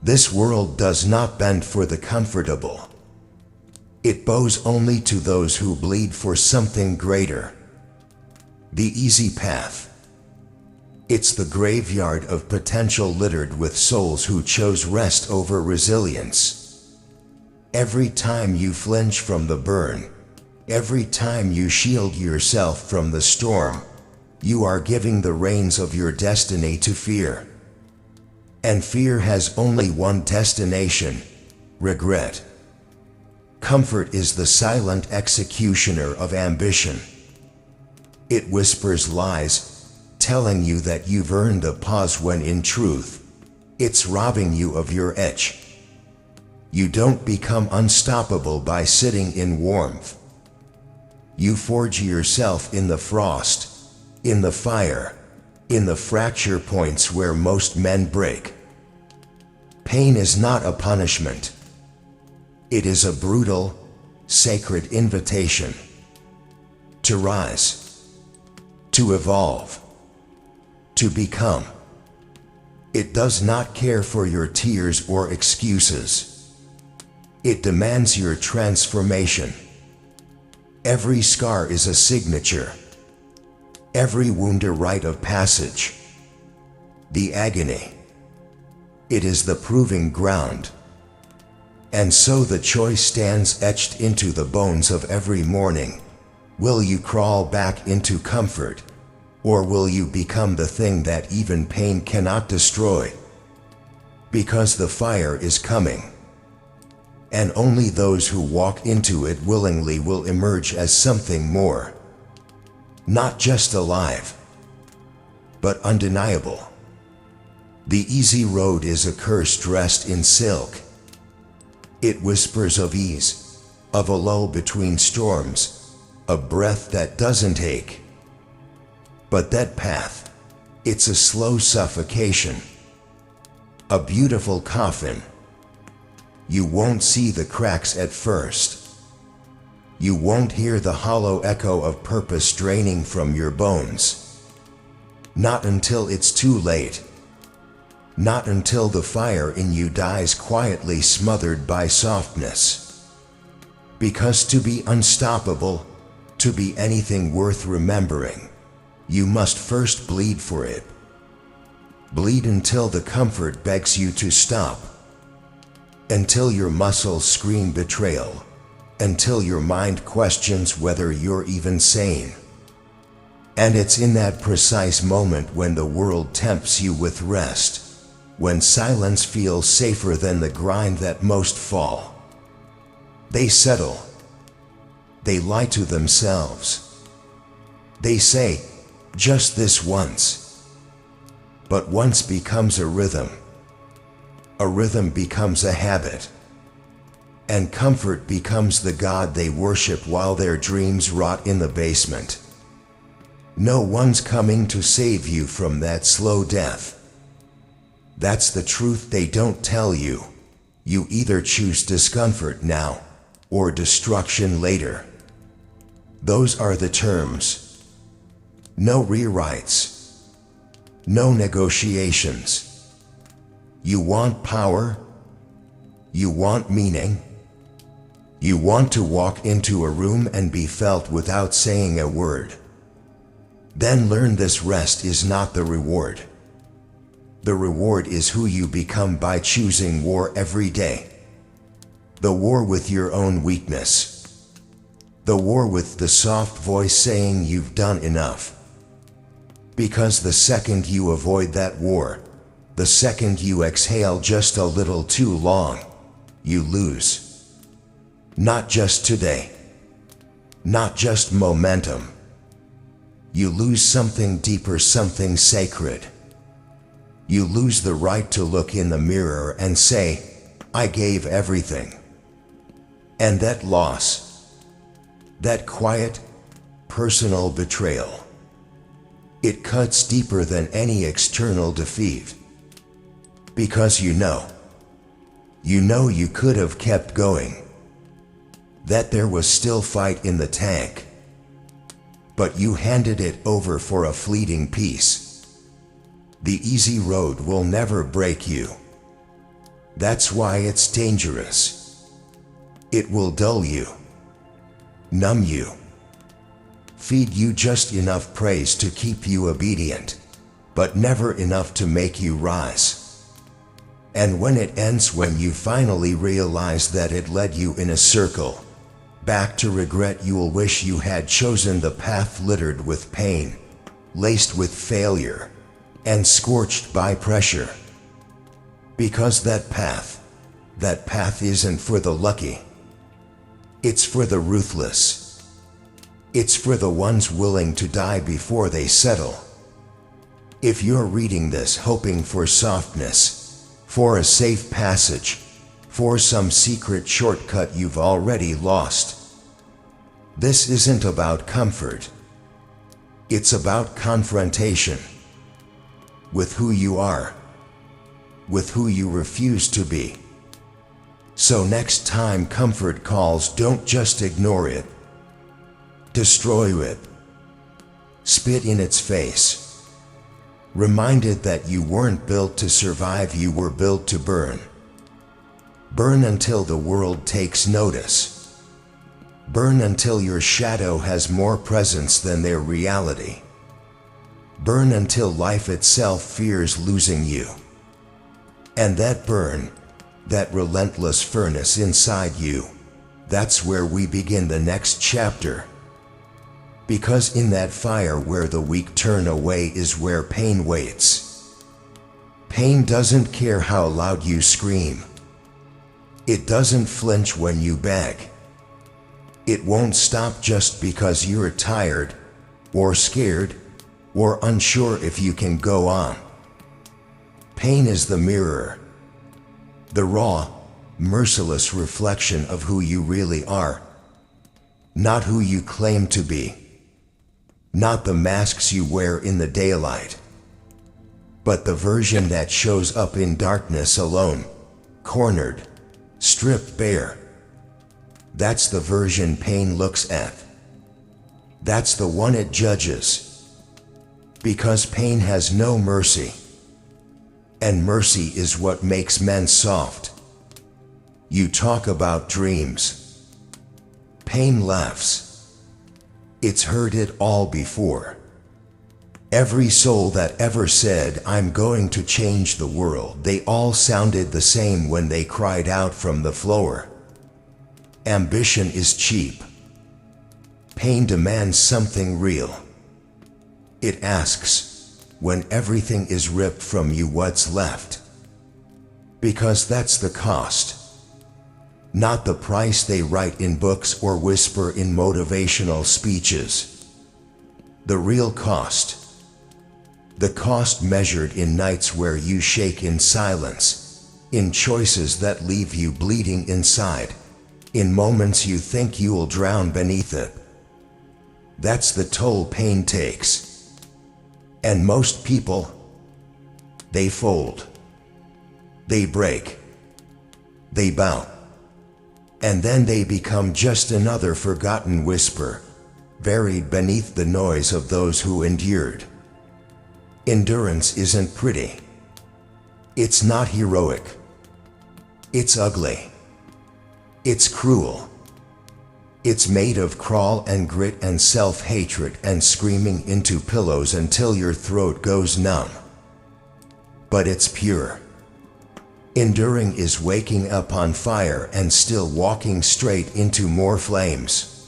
This world does not bend for the comfortable. It bows only to those who bleed for something greater. The easy path. It's the graveyard of potential littered with souls who chose rest over resilience. Every time you flinch from the burn, every time you shield yourself from the storm, you are giving the reins of your destiny to fear. And fear has only one destination: regret. Comfort is the silent executioner of ambition. It whispers lies, telling you that you've earned a pause when in truth, it's robbing you of your edge. You don't become unstoppable by sitting in warmth. You forge yourself in the frost, in the fire, in the fracture points where most men break. Pain is not a punishment. It is a brutal, sacred invitation to rise, to evolve, to become. It does not care for your tears or excuses. It demands your transformation. Every scar is a signature. Every wound a rite of passage. The agony, it is the proving ground. And so the choice stands etched into the bones of every morning. Will you crawl back into comfort? Or will you become the thing that even pain cannot destroy? Because the fire is coming. And only those who walk into it willingly will emerge as something more. Not just alive, but undeniable. The easy road is a curse dressed in silk. It whispers of ease, of a lull between storms, a breath that doesn't ache. But that path, it's a slow suffocation, a beautiful coffin. You won't see the cracks at first. You won't hear the hollow echo of purpose draining from your bones. Not until it's too late. Not until the fire in you dies quietly, smothered by softness. Because to be unstoppable, to be anything worth remembering, you must first bleed for it. Bleed until the comfort begs you to stop. Until your muscles scream betrayal. Until your mind questions whether you're even sane. And it's in that precise moment when the world tempts you with rest, when silence feels safer than the grind, that most fall. They settle. They lie to themselves. They say, just this once. But once becomes a rhythm. A rhythm becomes a habit. And comfort becomes the god they worship while their dreams rot in the basement. No one's coming to save you from that slow death. That's the truth they don't tell you. You either choose discomfort now, or destruction later. Those are the terms. No rewrites. No negotiations. You want power? You want meaning? You want to walk into a room and be felt without saying a word? Then learn this: rest is not the reward. The reward is who you become by choosing war every day. The war with your own weakness. The war with the soft voice saying you've done enough. Because the second you avoid that war, the second you exhale just a little too long, you lose. Not just today. Not just momentum. You lose something deeper, something sacred. You lose the right to look in the mirror and say, I gave everything. And that loss, that quiet, personal betrayal, it cuts deeper than any external defeat. Because you know you could have kept going. That there was still fight in the tank. But you handed it over for a fleeting peace. The easy road will never break you. That's why it's dangerous. It will dull you, numb you, feed you just enough praise to keep you obedient, but never enough to make you rise. And when it ends, when you finally realize that it led you in a circle, back to regret, you'll wish you had chosen the path littered with pain, laced with failure, and scorched by pressure. Because that path isn't for the lucky. It's for the ruthless. It's for the ones willing to die before they settle. If you're reading this hoping for softness, for a safe passage, for some secret shortcut you've already lost, this isn't about comfort. It's about confrontation with who you are, with who you refuse to be. So next time comfort calls, don't just ignore it. Destroy it. Spit in its face. Reminded that you weren't built to survive, you were built to burn. Burn until the world takes notice. Burn until your shadow has more presence than their reality. Burn until life itself fears losing you. And that burn, that relentless furnace inside you, that's where we begin the next chapter. Because in that fire where the weak turn away is where pain waits. Pain doesn't care how loud you scream. It doesn't flinch when you beg. It won't stop just because you're tired, or scared, or unsure if you can go on. Pain is the mirror, the raw, merciless reflection of who you really are, not who you claim to be. Not the masks you wear in the daylight, but the version that shows up in darkness alone, cornered, stripped bare. That's the version pain looks at. That's the one it judges. Because pain has no mercy. And mercy is what makes men soft. You talk about dreams. Pain laughs. It's heard it all before. Every soul that ever said, "I'm going to change the world," they all sounded the same when they cried out from the floor. Ambition is cheap. Pain demands something real. It asks, when everything is ripped from you, what's left? Because that's the cost. Not the price they write in books or whisper in motivational speeches. The real cost. The cost measured in nights where you shake in silence, in choices that leave you bleeding inside, in moments you think you'll drown beneath it. That's the toll pain takes. And most people, they fold. They break. They bow. And then they become just another forgotten whisper, buried beneath the noise of those who endured. Endurance isn't pretty. It's not heroic. It's ugly. It's cruel. It's made of crawl and grit and self-hatred and screaming into pillows until your throat goes numb. But it's pure. Enduring is waking up on fire and still walking straight into more flames.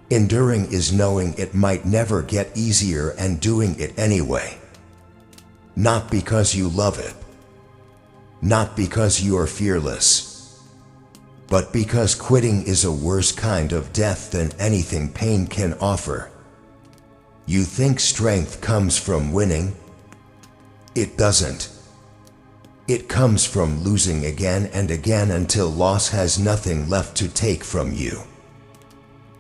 Enduring is knowing it might never get easier and doing it anyway. Not because you love it. Not because you are fearless. But because quitting is a worse kind of death than anything pain can offer. You think strength comes from winning? It doesn't. It comes from losing again and again until loss has nothing left to take from you.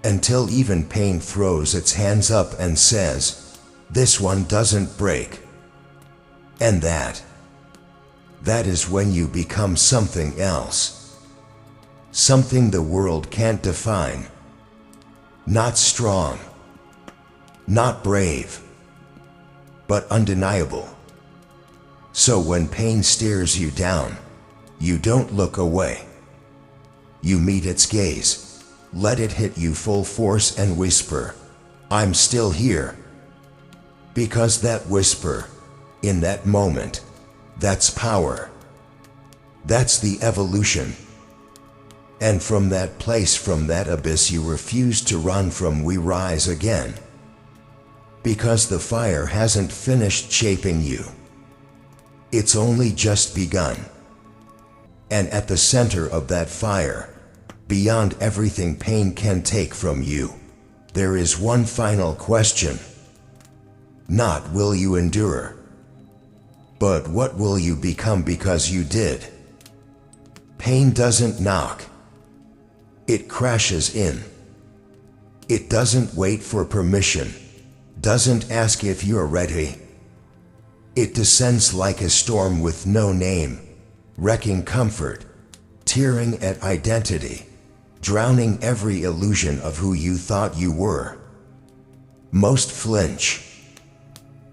Until even pain throws its hands up and says, "This one doesn't break." And that is when you become something else. Something the world can't define. Not strong. Not brave. But undeniable. So when pain stares you down, You don't look away. You meet its gaze. Let it hit you full force and whisper, "I'm still here." Because that whisper, in that moment, that's power. That's the evolution. And from that place, from that abyss you refuse to run from, we rise again. Because the fire hasn't finished shaping you. It's only just begun. And at the center of that fire, beyond everything pain can take from you, there is one final question. Not will you endure, but what will you become because you did? Pain doesn't knock. It crashes in. It doesn't wait for permission, doesn't ask if you're ready. It descends like a storm with no name, wrecking comfort, tearing at identity, drowning every illusion of who you thought you were. Most flinch.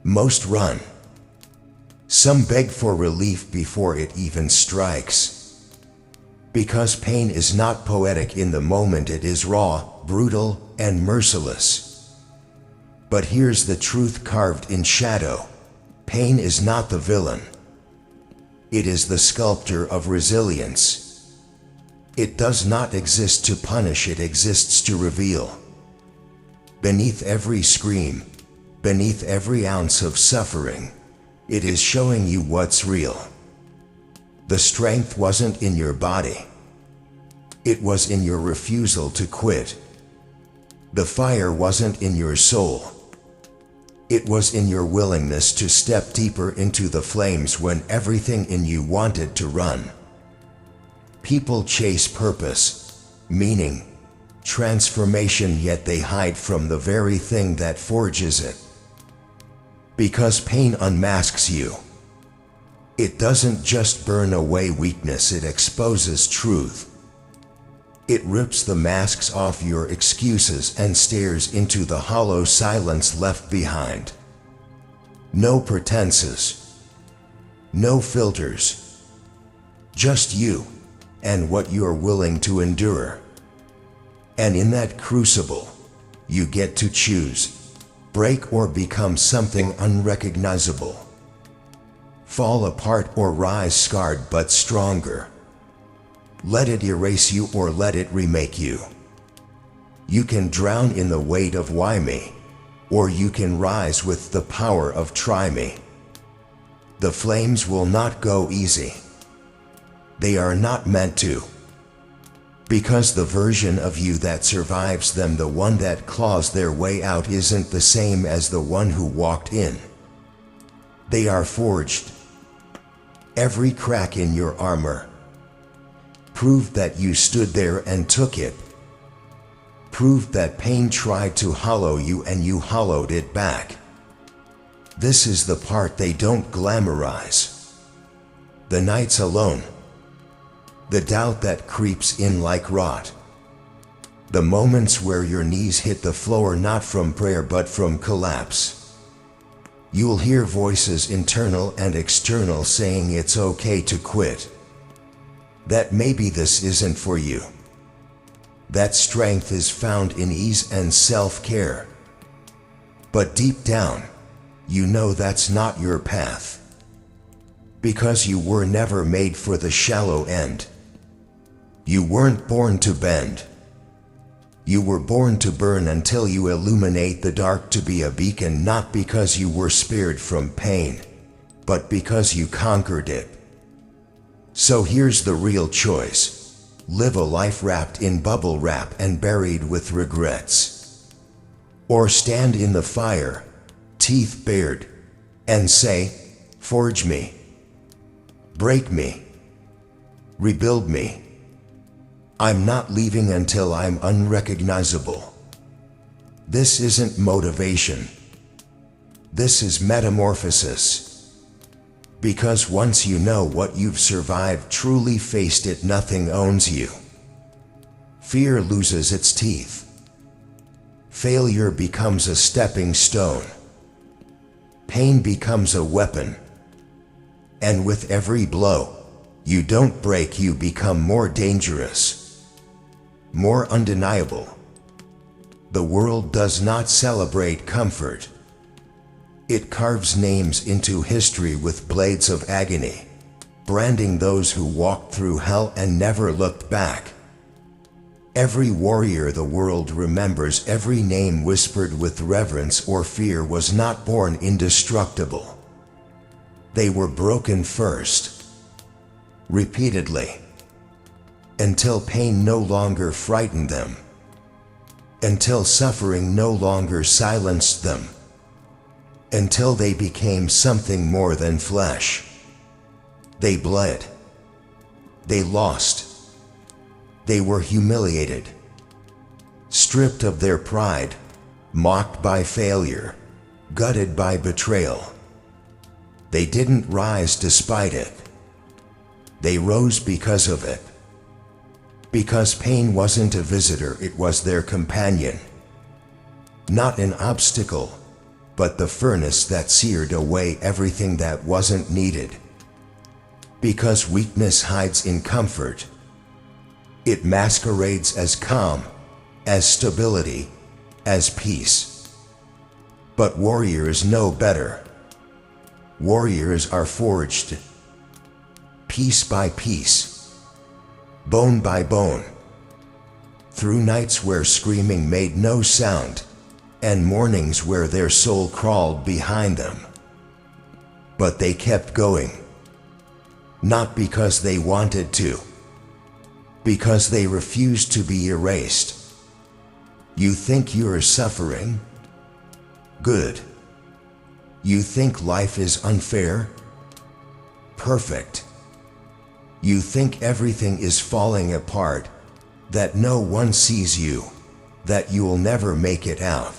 Most run. Some beg for relief before it even strikes. Because pain is not poetic in the moment, it is raw, brutal, and merciless. But here's the truth carved in shadow. Pain is not the villain. It is the sculptor of resilience. It does not exist to punish, it exists to reveal. Beneath every scream, beneath every ounce of suffering, it is showing you what's real. The strength wasn't in your body. It was in your refusal to quit. The fire wasn't in your soul. It was in your willingness to step deeper into the flames when everything in you wanted to run. People chase purpose, meaning, transformation, yet they hide from the very thing that forges it. Because pain unmasks you. It doesn't just burn away weakness, it exposes truth. It rips the masks off your excuses and stares into the hollow silence left behind. No pretenses. No filters. Just you and what you're willing to endure. And in that crucible, you get to choose. Break or become something unrecognizable. Fall apart or rise scarred but stronger. Let it erase you or let it remake you. You can drown in the weight of why me, or you can rise with the power of try me. The flames will not go easy. They are not meant to. Because the version of you that survives them, the one that claws their way out, isn't the same as the one who walked in. They are forged. Every crack in your armor proved that you stood there and took it. Proved that pain tried to hollow you and you hollowed it back. This is the part they don't glamorize. The nights alone. The doubt that creeps in like rot. The moments where your knees hit the floor, not from prayer but from collapse. You'll hear voices, internal and external, saying it's okay to quit. That maybe this isn't for you. That strength is found in ease and self-care. But deep down, you know that's not your path. Because you were never made for the shallow end. You weren't born to bend. You were born to burn until you illuminate the dark, to be a beacon, not because you were spared from pain, but because you conquered it. So here's the real choice. Live a life wrapped in bubble wrap and buried with regrets. Or stand in the fire, teeth bared, and say, forge me. Break me. Rebuild me. I'm not leaving until I'm unrecognizable. This isn't motivation. This is metamorphosis. Because once you know what you've survived, truly faced it, nothing owns you. Fear loses its teeth. Failure becomes a stepping stone. Pain becomes a weapon. And with every blow, You don't break, you become more dangerous, more undeniable. The world does not celebrate comfort. It carves names into history with blades of agony, branding those who walked through hell and never looked back. Every warrior the world remembers, every name whispered with reverence or fear, was not born indestructible. They were broken first, repeatedly, until pain no longer frightened them, until suffering no longer silenced them, until they became something more than flesh. They bled. They lost. They were humiliated, stripped of their pride, mocked by failure, gutted by betrayal. They didn't rise despite it. They rose because of it. Because pain wasn't a visitor, it was their companion. Not an obstacle, but the furnace that seared away everything that wasn't needed. Because weakness hides in comfort. It masquerades as calm, as stability, as peace. But warriors know better. Warriors are forged, piece by piece, bone by bone, through nights where screaming made no sound, and mornings where their soul crawled behind them. But they kept going, not because they wanted to, because they refused to be erased. You think you're suffering? Good. You think life is unfair? Perfect. You think everything is falling apart, that no one sees you, that you'll never make it out.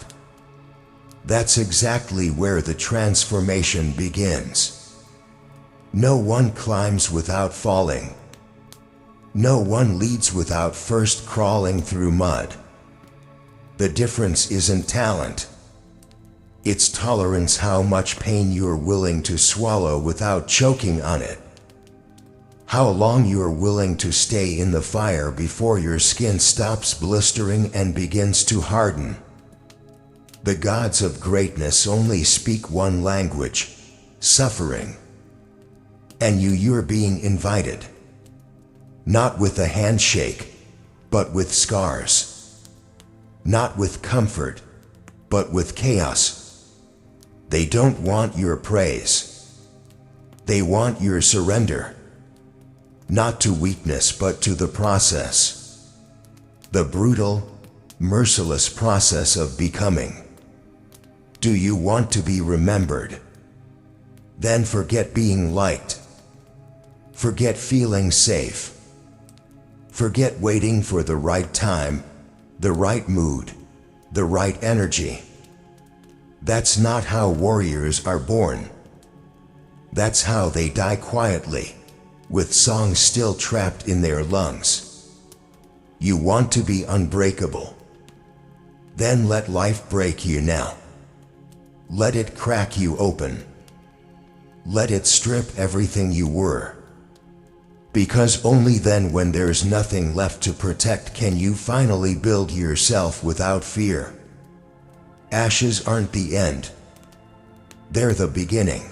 That's exactly where the transformation begins. No one climbs without falling. No one leads without first crawling through mud. The difference isn't talent. It's tolerance, how much pain you're willing to swallow without choking on it. How long you're willing to stay in the fire before your skin stops blistering and begins to harden. The gods of greatness only speak one language: suffering. And you're being invited. Not with a handshake, but with scars. Not with comfort, but with chaos. They don't want your praise. They want your surrender. Not to weakness, but to the process. The brutal, merciless process of becoming. Do you want to be remembered? Then forget being liked. Forget feeling safe. Forget waiting for the right time, the right mood, the right energy. That's not how warriors are born. That's how they die quietly, with songs still trapped in their lungs. You want to be unbreakable? Then let life break you now. Let it crack you open. Let it strip everything you were. Because only then, when there's nothing left to protect, can you finally build yourself without fear. Ashes aren't the end. They're the beginning.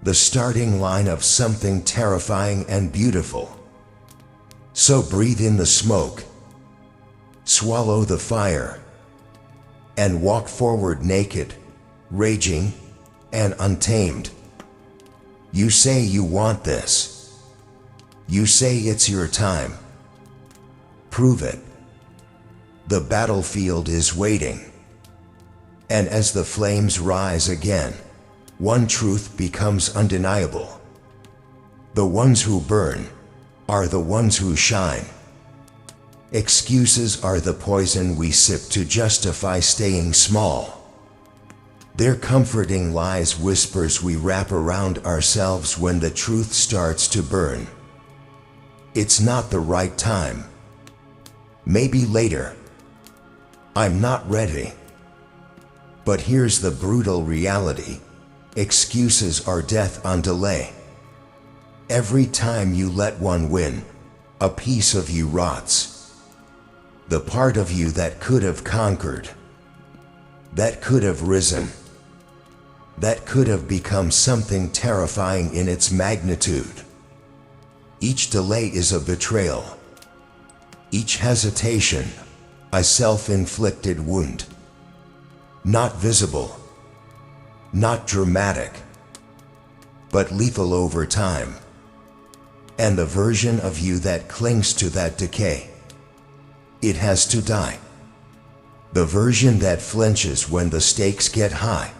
The starting line of something terrifying and beautiful. So breathe in the smoke. Swallow the fire. And walk forward naked, raging, and untamed. You say you want this. You say it's your time. Prove it. The battlefield is waiting. And as the flames rise again, one truth becomes undeniable. The ones who burn are the ones who shine. Excuses are the poison we sip to justify staying small. They're comforting lies, whispers we wrap around ourselves when the truth starts to burn. It's not the right time. Maybe later. I'm not ready. But here's the brutal reality. Excuses are death on delay. Every time you let one win, a piece of you rots. The part of you that could have conquered, that could have risen, that could have become something terrifying in its magnitude. Each delay is a betrayal. Each hesitation, a self-inflicted wound. Not visible, not dramatic, but lethal over time. And the version of you that clings to that decay, it has to die. The version that flinches when the stakes get high,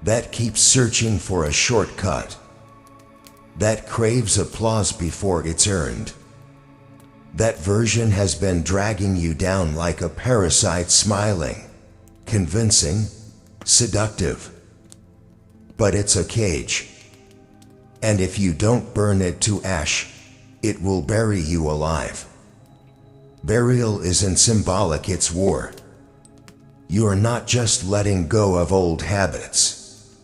that keeps searching for a shortcut, that craves applause before it's earned. That version has been dragging you down like a parasite, smiling, convincing, seductive. But it's a cage. And if you don't burn it to ash, it will bury you alive. Burial isn't symbolic, it's war. You're not just letting go of old habits.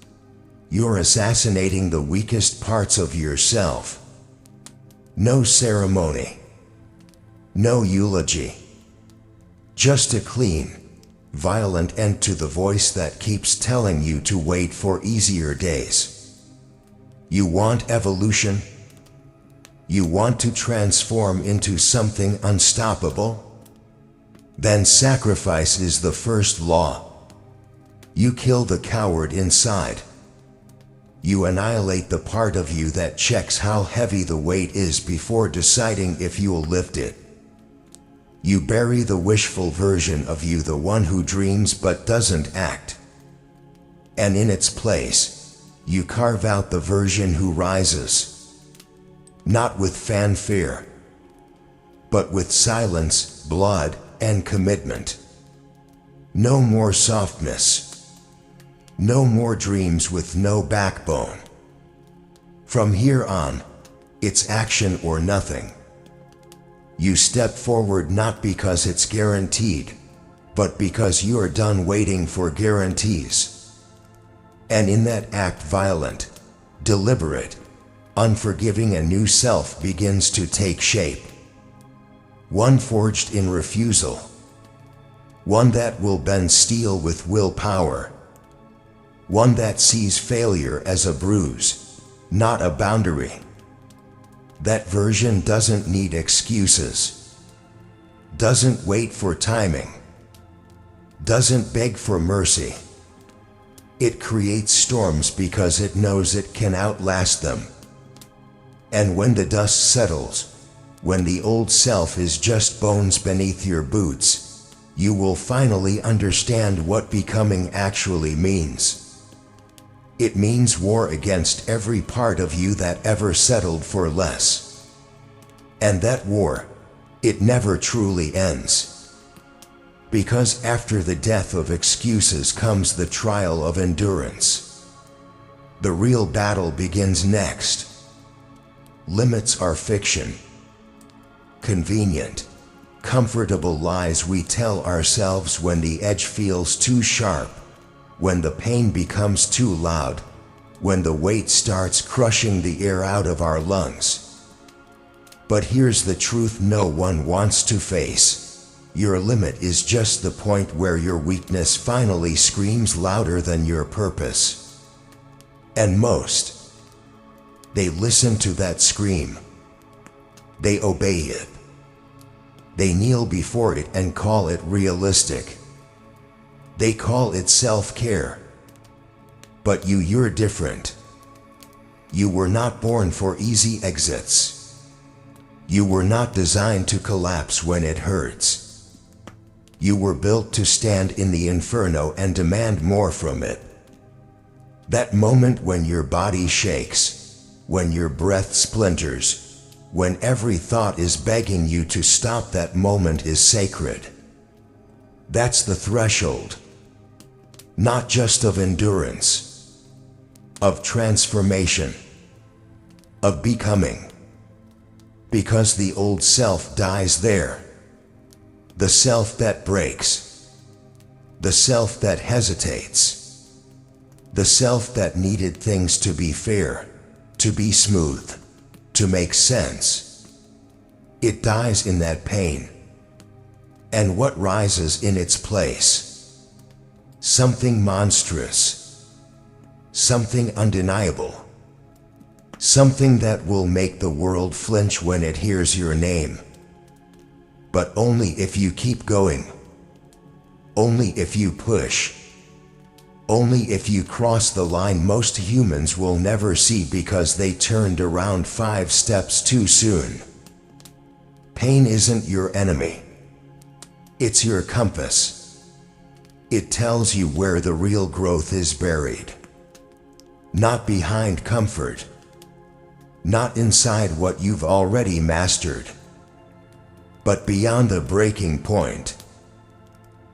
You're assassinating the weakest parts of yourself. No ceremony. No eulogy. Just a clean, violent end to the voice that keeps telling you to wait for easier days. You want evolution? You want to transform into something unstoppable? Then sacrifice is the first law. You kill the coward inside. You annihilate the part of you that checks how heavy the weight is before deciding if you'll lift it. You bury the wishful version of you, the one who dreams but doesn't act. And in its place, you carve out the version who rises. Not with fanfare, but with silence, blood, and commitment. No more softness. No more dreams with no backbone. From here on, it's action or nothing. You step forward not because it's guaranteed, but because you're done waiting for guarantees. And in that act, violent, deliberate, unforgiving, a new self begins to take shape. One forged in refusal. One that will bend steel with willpower. One that sees failure as a bruise, not a boundary. That version doesn't need excuses, doesn't wait for timing, doesn't beg for mercy. It creates storms because it knows it can outlast them. And when the dust settles, when the old self is just bones beneath your boots, you will finally understand what becoming actually means. It means war against every part of you that ever settled for less. And that war, it never truly ends. Because after the death of excuses comes the trial of endurance. The real battle begins next. Limits are fiction. Convenient, comfortable lies we tell ourselves when the edge feels too sharp. When the pain becomes too loud, when the weight starts crushing the air out of our lungs. But here's the truth no one wants to face. Your limit is just the point where your weakness finally screams louder than your purpose. And most, they listen to that scream. They obey it. They kneel before it and call it realistic. They call it self-care. But you're different. You were not born for easy exits. You were not designed to collapse when it hurts. You were built to stand in the inferno and demand more from it. That moment when your body shakes, when your breath splinters, when every thought is begging you to stop, that moment is sacred. That's the threshold. Not just of endurance, of transformation, of becoming. Because the old self dies there. The self that breaks. The self that hesitates. The self that needed things to be fair, to be smooth. to make sense. It dies in that pain. And what rises in its place? Something monstrous. Something undeniable. Something that will make the world flinch when it hears your name. But only if you keep going. Only if you push. Only if you cross the line most humans will never see because they turned around 5 steps too soon. Pain isn't your enemy. It's your compass. It tells you where the real growth is buried. Not behind comfort. Not inside what you've already mastered. But beyond the breaking point.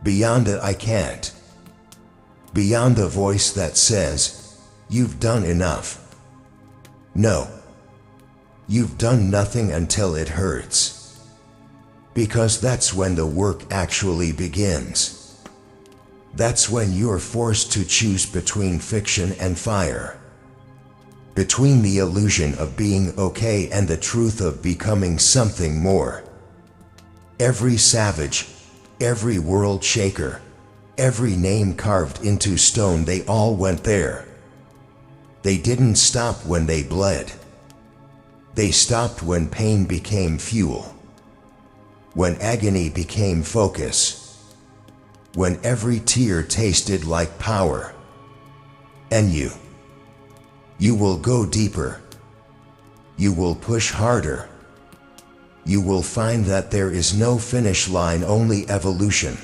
Beyond the I can't. Beyond the voice that says, you've done enough. No. You've done nothing until it hurts. Because that's when the work actually begins. That's when you're forced to choose between fiction and fire. Between the illusion of being okay and the truth of becoming something more. Every savage, every world shaker, every name carved into stone, they all went there. They didn't stop when they bled. They stopped when pain became fuel. When agony became focus. When every tear tasted like power. And you will go deeper. You will push harder. You will find that there is no finish line, only evolution.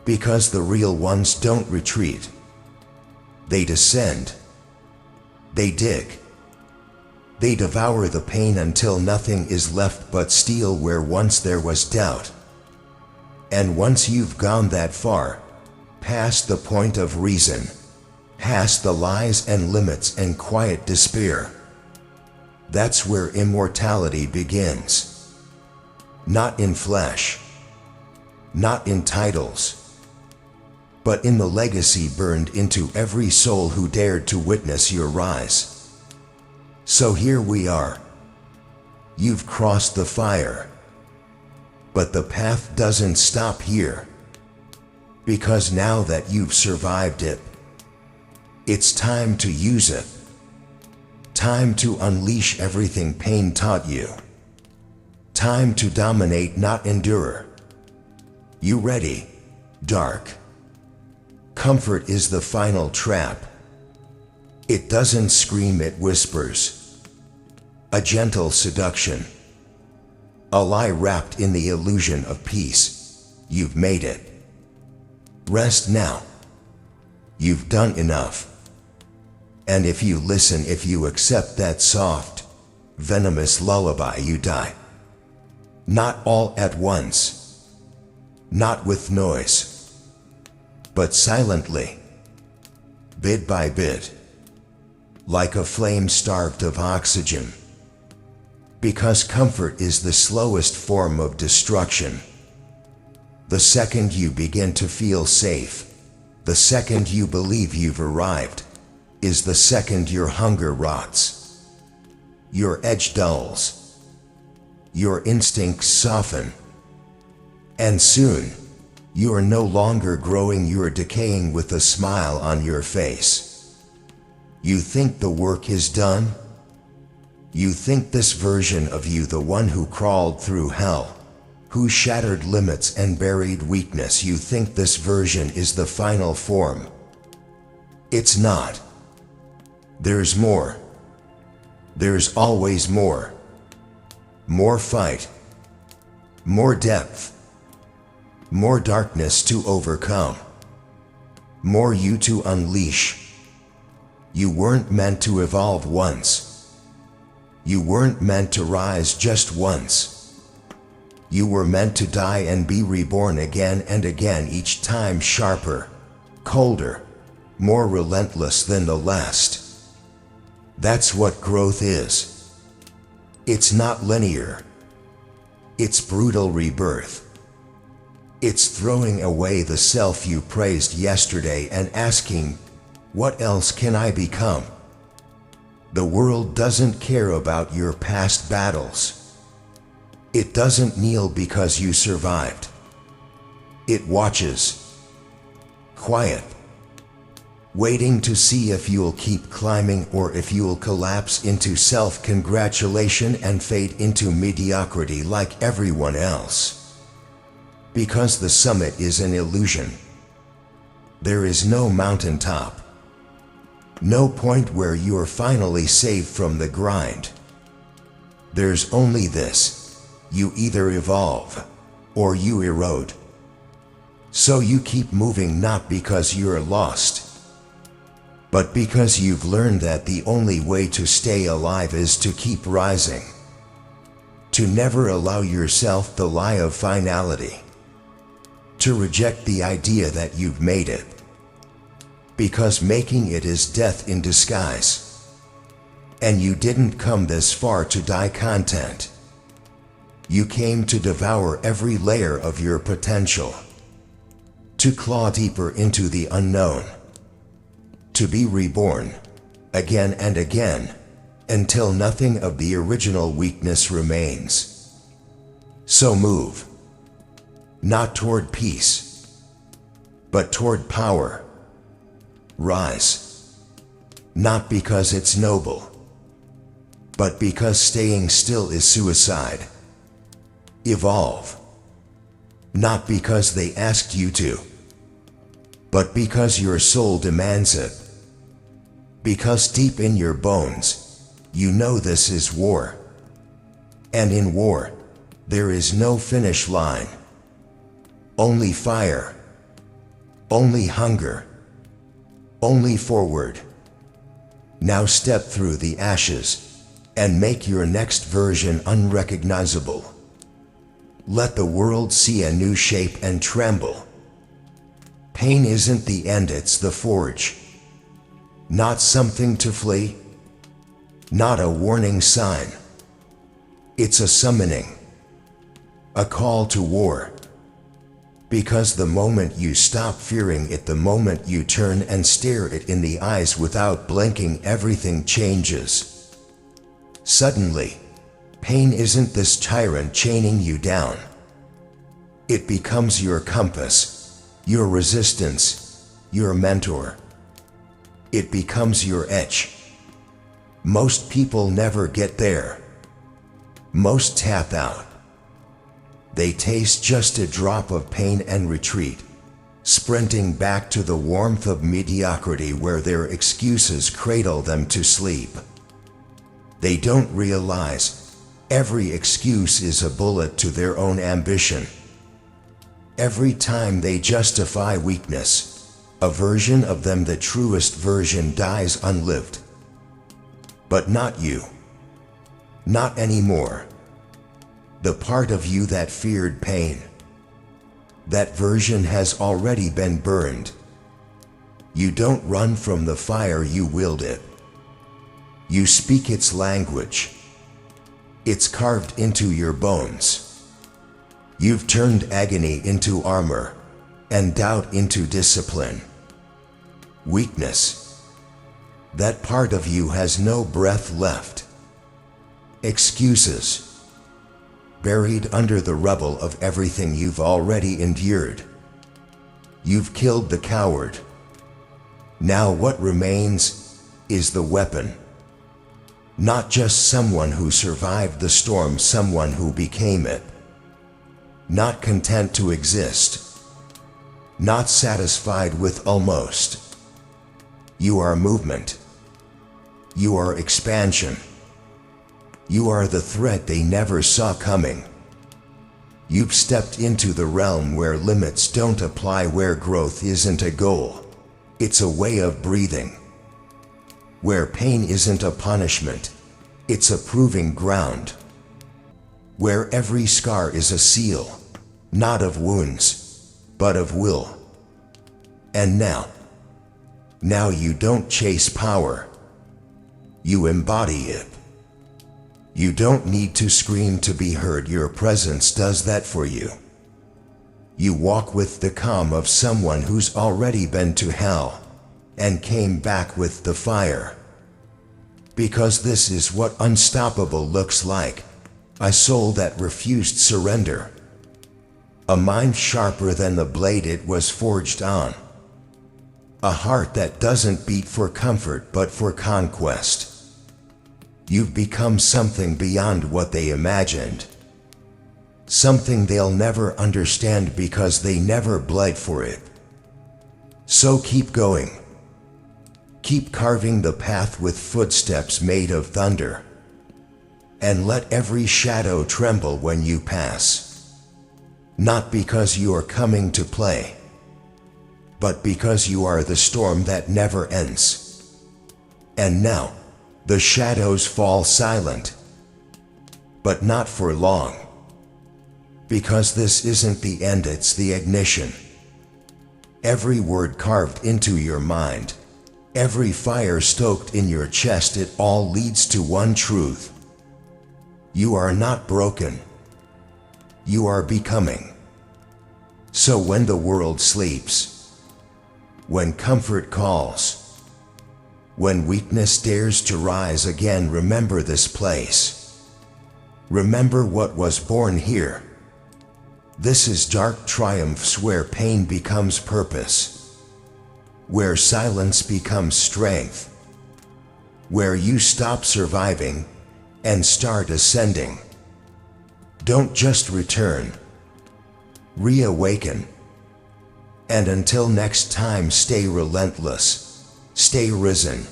Because the real ones don't retreat. They descend. They dig. They devour the pain until nothing is left but steel where once there was doubt. And once you've gone that far, past the point of reason, past the lies and limits and quiet despair, that's where immortality begins. Not in flesh, not in titles, but in the legacy burned into every soul who dared to witness your rise. So here we are. You've crossed the fire. But the path doesn't stop here. Because now that you've survived it, it's time to use it. Time to unleash everything pain taught you. Time to dominate, not endure. You ready, dark? Comfort is the final trap. It doesn't scream, it whispers. A gentle seduction. A lie wrapped in the illusion of peace. You've made it. Rest now. You've done enough. And if you listen, if you accept that soft, venomous lullaby, you die. Not all at once. Not with noise. But silently. Bit by bit. Like a flame starved of oxygen. Because comfort is the slowest form of destruction. The second you begin to feel safe, the second you believe you've arrived, is the second your hunger rots. Your edge dulls. Your instincts soften. And soon, you're no longer growing, you're decaying with a smile on your face. You think the work is done? You think this version of you, the one who crawled through hell, who shattered limits and buried weakness, you think this version is the final form. It's not. There's more. There's always more. More fight. More depth. More darkness to overcome. More you to unleash. You weren't meant to evolve once. You weren't meant to rise just once. You were meant to die and be reborn again and again, each time sharper, colder, more relentless than the last. That's what growth is. It's not linear. It's brutal rebirth. It's throwing away the self you praised yesterday and asking, what else can I become? The world doesn't care about your past battles. It doesn't kneel because you survived. It watches, quiet, waiting to see if you'll keep climbing or if you'll collapse into self-congratulation and fade into mediocrity like everyone else. Because the summit is an illusion. There is no mountaintop. No point where you're finally saved from the grind. There's only this: you either evolve or you erode. So you keep moving not because you're lost, but because you've learned that the only way to stay alive is to keep rising. To never allow yourself the lie of finality. To reject the idea that you've made it. Because making it is death in disguise. And you didn't come this far to die content. You came to devour every layer of your potential. To claw deeper into the unknown. To be reborn, again and again, until nothing of the original weakness remains. So move. Not toward peace, but toward power. Rise. Not because it's noble, but because staying still is suicide. Evolve. Not because they asked you to, but because your soul demands it. Because deep in your bones, you know this is war. And in war, there is no finish line. Only fire. Only hunger. Only forward. Now step through the ashes and make your next version unrecognizable. Let the world see a new shape and tremble. Pain isn't the end, it's the forge. Not something to flee. Not a warning sign. It's a summoning. A call to war. Because the moment you stop fearing it, the moment you turn and stare it in the eyes without blinking, everything changes. Suddenly, pain isn't this tyrant chaining you down. It becomes your compass, your resistance, your mentor. It becomes your edge. Most people never get there. Most tap out. They taste just a drop of pain and retreat, sprinting back to the warmth of mediocrity where their excuses cradle them to sleep. They don't realize every excuse is a bullet to their own ambition. Every time they justify weakness, a version of them, the truest version, dies unlived. But not you. Not anymore. The part of you that feared pain. That version has already been burned. You don't run from the fire, you wield it. You speak its language. It's carved into your bones. You've turned agony into armor, and doubt into discipline. Weakness. That part of you has no breath left. Excuses. Buried under the rubble of everything you've already endured. You've killed the coward. Now what remains is the weapon. Not just someone who survived the storm, someone who became it. Not content to exist. Not satisfied with almost. You are movement. You are expansion. You are the threat they never saw coming. You've stepped into the realm where limits don't apply, where growth isn't a goal. It's a way of breathing. Where pain isn't a punishment, it's a proving ground. Where every scar is a seal, not of wounds, but of will. And now you don't chase power. You embody it. You don't need to scream to be heard, your presence does that for you. You walk with the calm of someone who's already been to hell, and came back with the fire. Because this is what unstoppable looks like. A soul that refused surrender. A mind sharper than the blade it was forged on. A heart that doesn't beat for comfort but for conquest. You've become something beyond what they imagined. Something they'll never understand because they never bled for it. So keep going. Keep carving the path with footsteps made of thunder. And let every shadow tremble when you pass. Not because you are coming to play, but because you are the storm that never ends. And now, the shadows fall silent. But not for long. Because this isn't the end, it's the ignition. Every word carved into your mind, every fire stoked in your chest, it all leads to one truth. You are not broken. You are becoming. So when the world sleeps, when comfort calls, when weakness dares to rise again, remember this place. Remember what was born here. This is dark triumphs where pain becomes purpose, where silence becomes strength, where you stop surviving and start ascending. Don't just return, reawaken. And until next time, stay relentless, stay risen,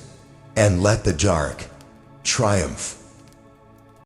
and let the dark triumph.